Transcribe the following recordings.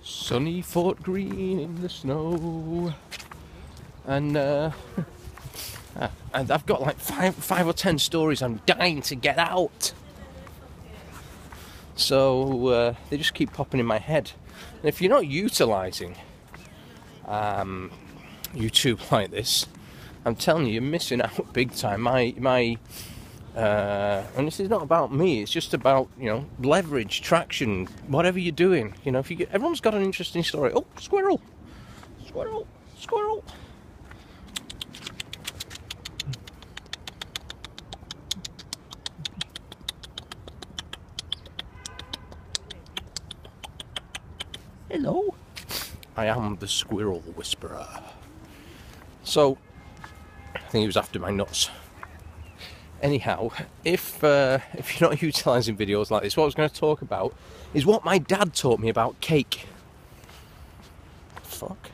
Sunny Fort Greene in the snow. And and I've got like five or 10 stories I'm dying to get out. So they just keep popping in my head. And if you're not utilising YouTube like this, I'm telling you, you're missing out big time. And this is not about me. It's just about, you know, leverage, traction, whatever you're doing. You know, if you get, everyone's got an interesting story. Oh, squirrel, squirrel, squirrel. Hello. I am the squirrel whisperer. So, I think he was after my nuts. Anyhow, if you're not utilising videos like this, what I was going to talk about is what my dad taught me about cake. Fuck.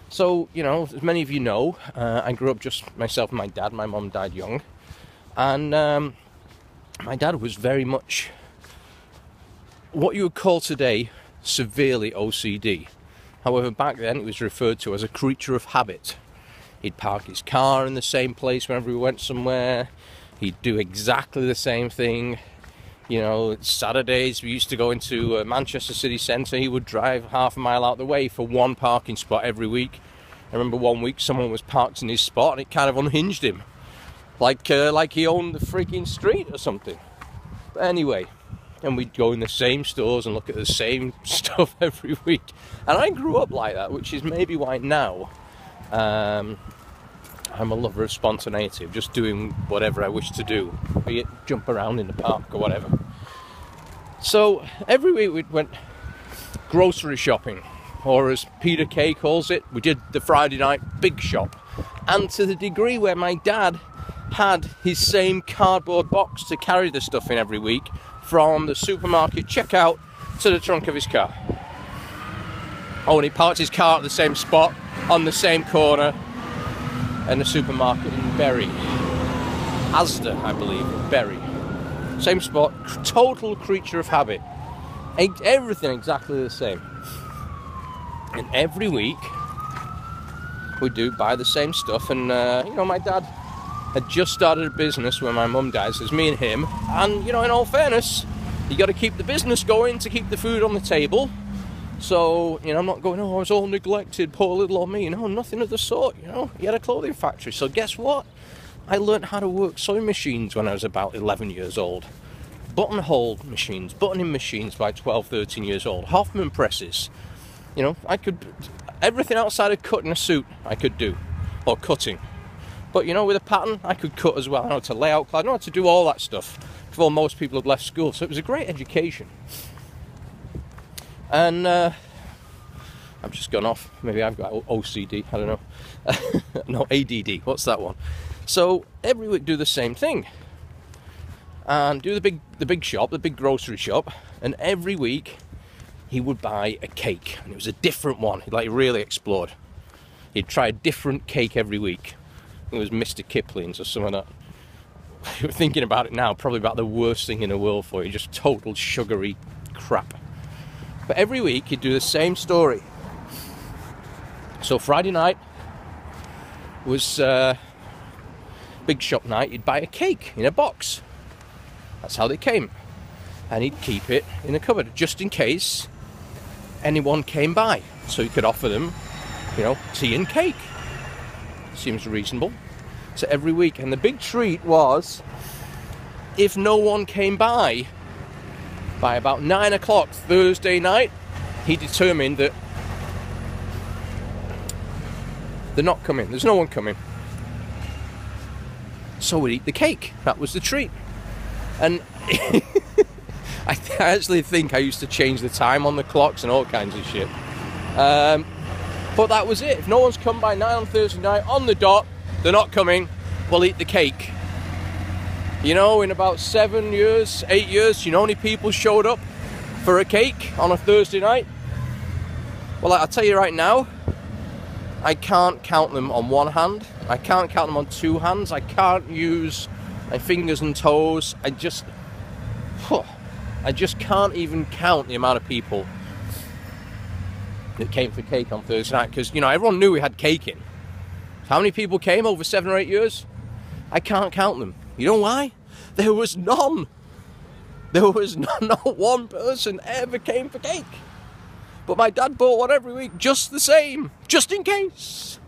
So, you know, as many of you know, I grew up just myself and my dad. My mum died young. And my dad was very much what you would call today severely OCD. However, back then it was referred to as a creature of habit. He'd park his car in the same place whenever we went somewhere. He'd do exactly the same thing. You know, Saturdays we used to go into Manchester city centre. He would drive half a mile out the way for one parking spot every week. I remember one week someone was parked in his spot and it kind of unhinged him. Like he owned the freaking street or something. But anyway, and we'd go in the same stores and look at the same stuff every week. And I grew up like that, which is maybe why now I'm a lover of spontaneity, of just doing whatever I wish to do, be it jump around in the park or whatever. So every week we went grocery shopping, or as Peter Kay calls it, we did the Friday night big shop. And to the degree where my dad had his same cardboard box to carry the stuff in every week, from the supermarket checkout to the trunk of his car. Oh, and he parked his car at the same spot, on the same corner, and the supermarket in Bury. Asda, I believe, Bury. Same spot, total creature of habit. Everything exactly the same. And every week, we do buy the same stuff, and you know, my dad had just started a business when my mum died, so it's me and him, and you know, in all fairness, you got to keep the business going to keep the food on the table. So, you know, I'm not going, oh, I was all neglected, poor little old me. No, nothing of the sort, you know. He had a clothing factory, so guess what? I learned how to work sewing machines when I was about 11 years old. Buttonhole machines, buttoning machines by 12, 13 years old. Hoffman presses. You know, I could, everything outside of cutting a suit I could do, or cutting. But, you know, with a pattern, I could cut as well. I know how to lay out, I know how to do all that stuff before most people had left school. So it was a great education. And I've just gone off. Maybe I've got OCD, I don't know. No, ADD, what's that one? So every week do the same thing. And do the big shop, the big grocery shop. And every week he would buy a cake. And it was a different one. He'd like really explored. He'd try a different cake every week. It was Mr. Kipling's or something like that. You're thinking about it now, probably about the worst thing in the world for you, just total sugary crap. But every week he'd do the same story. So Friday night was big shop night. He'd buy a cake in a box. That's how they came. And he'd keep it in a cupboard just in case anyone came by. So he could offer them, you know, tea and cake. Seems reasonable. So every week. And the big treat was, if no one came by about 9 o'clock Thursday night, he determined that they're not coming. There's no one coming. So we'd eat the cake. That was the treat. And I actually think I used to change the time on the clocks and all kinds of shit. But that was it. If no one's come by 9 on Thursday night, on the dot, they're not coming, we'll eat the cake. You know, in about 7 years, 8 years, you know how many people showed up for a cake on a Thursday night? Well, I'll tell you right now, I can't count them on one hand. I can't count them on two hands. I can't use my fingers and toes. I just can't even count the amount of people that came for cake on Thursday night, because, you know, everyone knew we had cake in. How many people came over 7 or 8 years? I can't count them. You know why? There was none. There was not one person ever came for cake. But my dad bought one every week, just the same, just in case.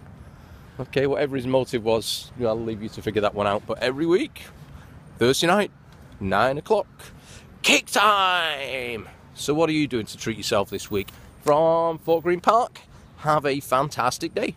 Okay, whatever his motive was, I'll leave you to figure that one out. But every week, Thursday night, 9 o'clock, cake time! So what are you doing to treat yourself this week? From Fort Green Park, have a fantastic day.